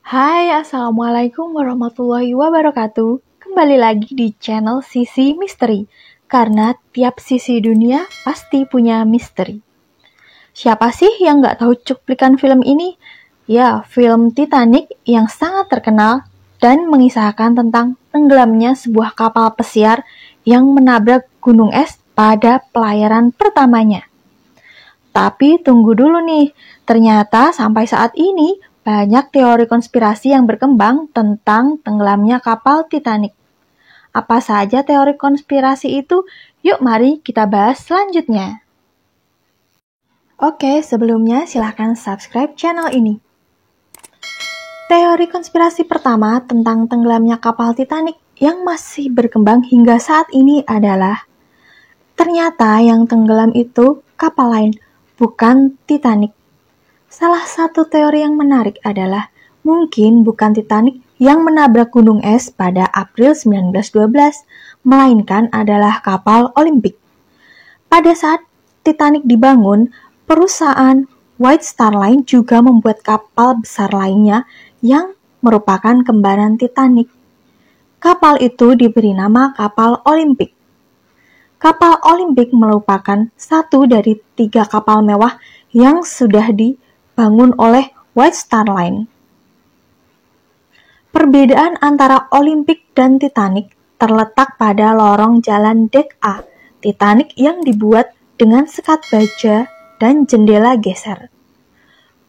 Hai, Assalamualaikum warahmatullahi wabarakatuh. Kembali lagi di channel Sisi Misteri, karena tiap sisi dunia pasti punya misteri. Siapa sih yang nggak tahu cuplikan film ini? Ya, film Titanic yang sangat terkenal dan mengisahkan tentang tenggelamnya sebuah kapal pesiar yang menabrak gunung es pada pelayaran pertamanya. Tapi tunggu dulu nih, ternyata sampai saat ini banyak teori konspirasi yang berkembang tentang tenggelamnya kapal Titanic. Apa saja teori konspirasi itu? Yuk mari kita bahas selanjutnya. Oke, sebelumnya silahkan subscribe channel ini. Teori konspirasi pertama tentang tenggelamnya kapal Titanic yang masih berkembang hingga saat ini adalah ternyata yang tenggelam itu kapal lain, bukan Titanic. Salah satu teori yang menarik adalah mungkin bukan Titanic yang menabrak gunung es pada April 1912, melainkan adalah kapal Olympic. Pada saat Titanic dibangun, perusahaan White Star Line juga membuat kapal besar lainnya yang merupakan kembaran Titanic. Kapal itu diberi nama kapal Olympic. Kapal Olympic merupakan satu dari 3 kapal mewah yang sudah dibangun oleh White Star Line. Perbedaan antara Olympic dan Titanic terletak pada lorong jalan dek A Titanic yang dibuat dengan sekat baja dan jendela geser.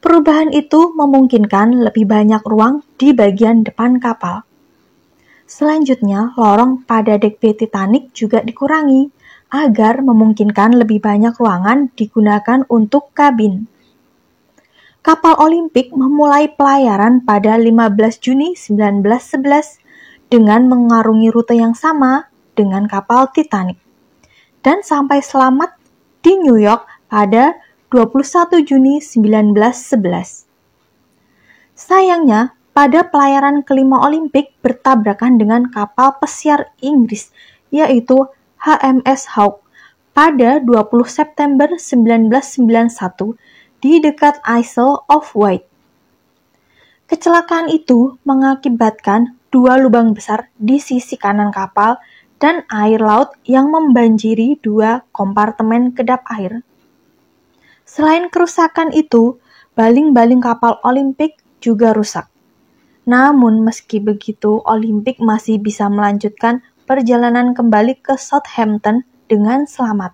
Perubahan itu memungkinkan lebih banyak ruang di bagian depan kapal. Selanjutnya, lorong pada dek B Titanic juga dikurangi agar memungkinkan lebih banyak ruangan digunakan untuk kabin. Kapal Olympic memulai pelayaran pada 15 Juni 1911 dengan mengarungi rute yang sama dengan kapal Titanic dan sampai selamat di New York pada 21 Juni 1911. Sayangnya, pada pelayaran kelima Olympic bertabrakan dengan kapal pesiar Inggris, yaitu HMS Hawke pada 20 September 1991 di dekat Isle of Wight. Kecelakaan itu mengakibatkan 2 lubang besar di sisi kanan kapal dan air laut yang membanjiri 2 kompartemen kedap air. Selain kerusakan itu, baling-baling kapal Olympic juga rusak. Namun meski begitu, Olympic masih bisa melanjutkan perjalanan kembali ke Southampton dengan selamat.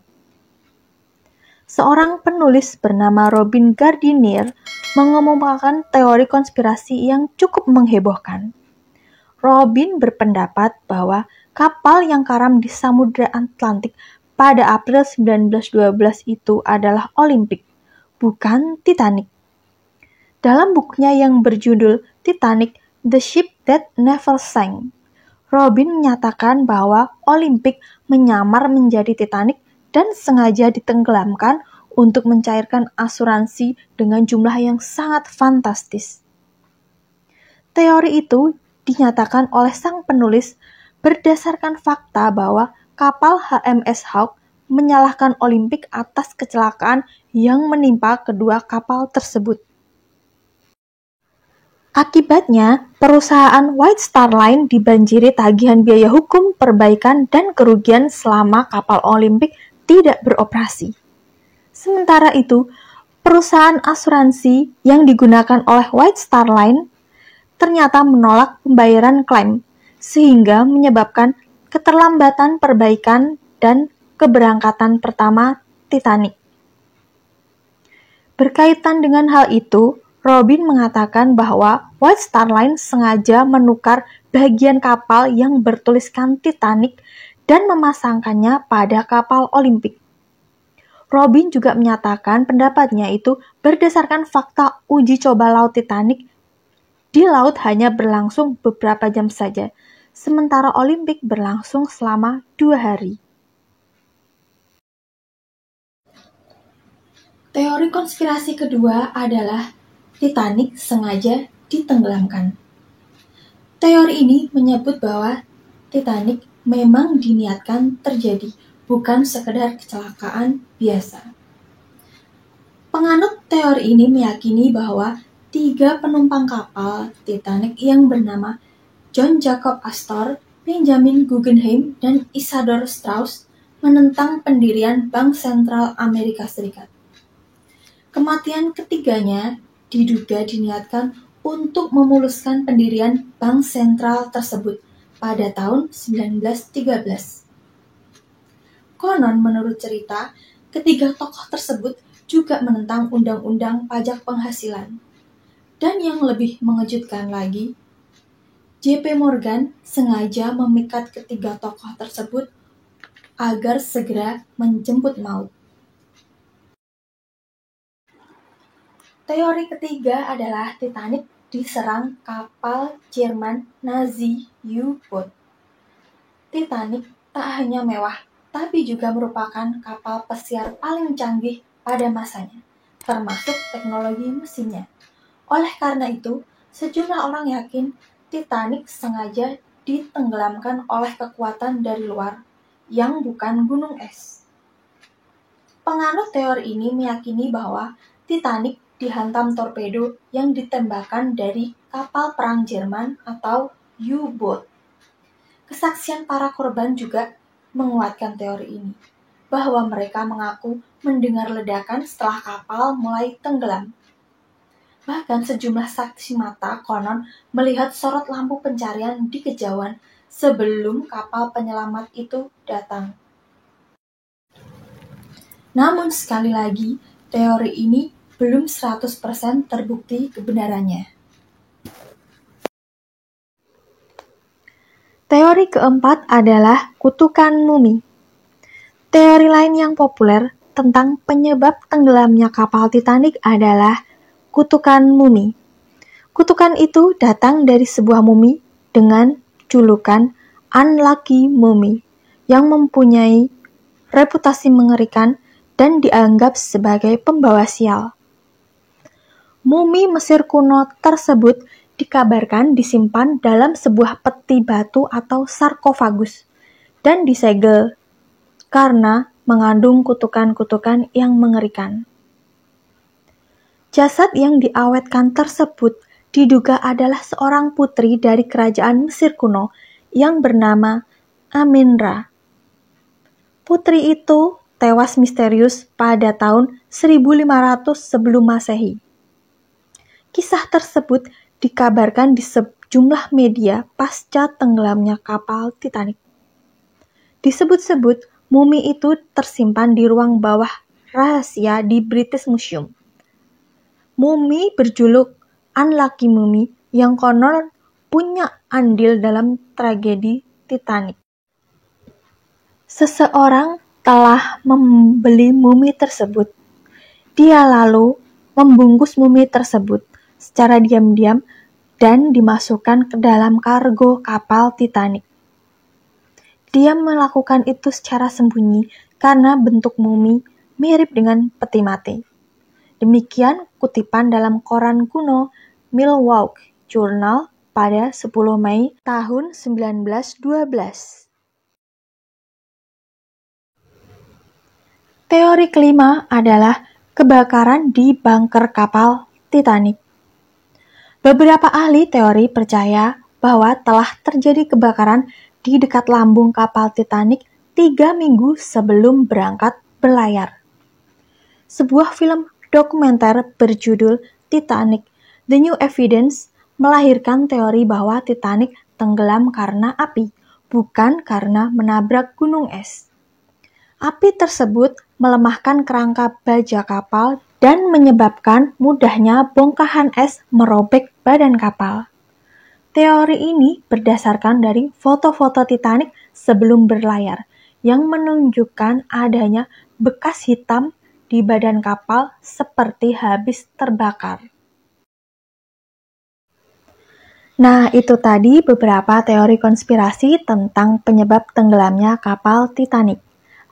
Seorang penulis bernama Robin Gardiner mengemukakan teori konspirasi yang cukup menghebohkan. Robin berpendapat bahwa kapal yang karam di Samudra Atlantik pada April 1912 itu adalah Olympic, bukan Titanic. Dalam bukunya yang berjudul Titanic, The Ship That Never Sank, Robin menyatakan bahwa Olympic menyamar menjadi Titanic dan sengaja ditenggelamkan untuk mencairkan asuransi dengan jumlah yang sangat fantastis. Teori itu dinyatakan oleh sang penulis berdasarkan fakta bahwa kapal HMS Hawke menyalahkan Olympic atas kecelakaan yang menimpa kedua kapal tersebut. Akibatnya, perusahaan White Star Line dibanjiri tagihan biaya hukum, perbaikan, dan kerugian selama kapal Olympic tidak beroperasi. Sementara itu, perusahaan asuransi yang digunakan oleh White Star Line ternyata menolak pembayaran klaim, sehingga menyebabkan keterlambatan perbaikan dan keberangkatan pertama Titanic. Berkaitan dengan hal itu, Robin mengatakan bahwa White Star Line sengaja menukar bagian kapal yang bertuliskan Titanic dan memasangkannya pada kapal Olympic. Robin juga menyatakan pendapatnya itu berdasarkan fakta uji coba laut Titanic di laut hanya berlangsung beberapa jam saja, sementara Olympic berlangsung selama 2 hari. Teori konspirasi kedua adalah Titanic sengaja ditenggelamkan. Teori ini menyebut bahwa Titanic memang diniatkan terjadi, bukan sekedar kecelakaan biasa. Penganut teori ini meyakini bahwa 3 penumpang kapal Titanic yang bernama John Jacob Astor, Benjamin Guggenheim, dan Isadore Straus menentang pendirian Bank Sentral Amerika Serikat. Kematian ketiganya diduga diniatkan untuk memuluskan pendirian bank sentral tersebut pada tahun 1913. Konon menurut cerita, ketiga tokoh tersebut juga menentang undang-undang pajak penghasilan. Dan yang lebih mengejutkan lagi, J.P. Morgan sengaja memikat ketiga tokoh tersebut agar segera menjemput maut. Teori ketiga adalah Titanic diserang kapal Jerman Nazi U-boat. Titanic tak hanya mewah, tapi juga merupakan kapal pesiar paling canggih pada masanya, termasuk teknologi mesinnya. Oleh karena itu, sejumlah orang yakin Titanic sengaja ditenggelamkan oleh kekuatan dari luar yang bukan gunung es. Penganut teori ini meyakini bahwa Titanic dihantam torpedo yang ditembakkan dari kapal perang Jerman atau U-boat. Kesaksian para korban juga menguatkan teori ini, bahwa mereka mengaku mendengar ledakan setelah kapal mulai tenggelam. Bahkan sejumlah saksi mata konon melihat sorot lampu pencarian di kejauhan sebelum kapal penyelamat itu datang. Namun sekali lagi, teori ini belum 100% terbukti kebenarannya. Teori keempat adalah kutukan mumi. Teori lain yang populer tentang penyebab tenggelamnya kapal Titanic adalah kutukan mumi. Kutukan itu datang dari sebuah mumi dengan julukan Unlucky Mummy yang mempunyai reputasi mengerikan dan dianggap sebagai pembawa sial. Mumi Mesir kuno tersebut dikabarkan disimpan dalam sebuah peti batu atau sarkofagus dan disegel karena mengandung kutukan-kutukan yang mengerikan. Jasad yang diawetkan tersebut diduga adalah seorang putri dari kerajaan Mesir kuno yang bernama Amin-Ra. Putri itu tewas misterius pada tahun 1500 sebelum Masehi. Kisah tersebut dikabarkan di sejumlah media pasca tenggelamnya kapal Titanic. Disebut-sebut mumi itu tersimpan di ruang bawah rahasia di British Museum. Mumi berjuluk Unlucky Mummy yang konon punya andil dalam tragedi Titanic. Seseorang telah membeli mumi tersebut. Dia lalu membungkus mumi tersebut secara diam-diam dan dimasukkan ke dalam kargo kapal Titanic. Dia melakukan itu secara sembunyi karena bentuk mumi mirip dengan peti mati. Demikian kutipan dalam koran kuno Milwaukee Journal pada 10 Mei tahun 1912. Teori kelima adalah kebakaran di bunker kapal Titanic. Beberapa ahli teori percaya bahwa telah terjadi kebakaran di dekat lambung kapal Titanic 3 minggu sebelum berangkat berlayar. Sebuah film dokumenter berjudul Titanic: The New Evidence melahirkan teori bahwa Titanic tenggelam karena api, bukan karena menabrak gunung es. Api tersebut melemahkan kerangka baja kapal dan menyebabkan mudahnya bongkahan es merobek badan kapal. Teori ini berdasarkan dari foto-foto Titanic sebelum berlayar yang menunjukkan adanya bekas hitam di badan kapal seperti habis terbakar. Nah, itu tadi beberapa teori konspirasi tentang penyebab tenggelamnya kapal Titanic.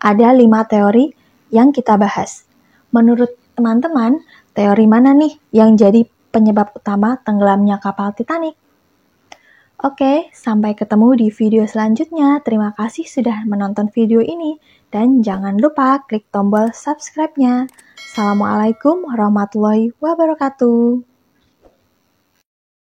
Ada 5 teori yang kita bahas. Menurut teman-teman, teori mana nih yang jadi penyebab utama tenggelamnya kapal Titanic? Oke, sampai ketemu di video selanjutnya. Terima kasih sudah menonton video ini. Dan jangan lupa klik tombol subscribe-nya. Assalamualaikum warahmatullahi wabarakatuh.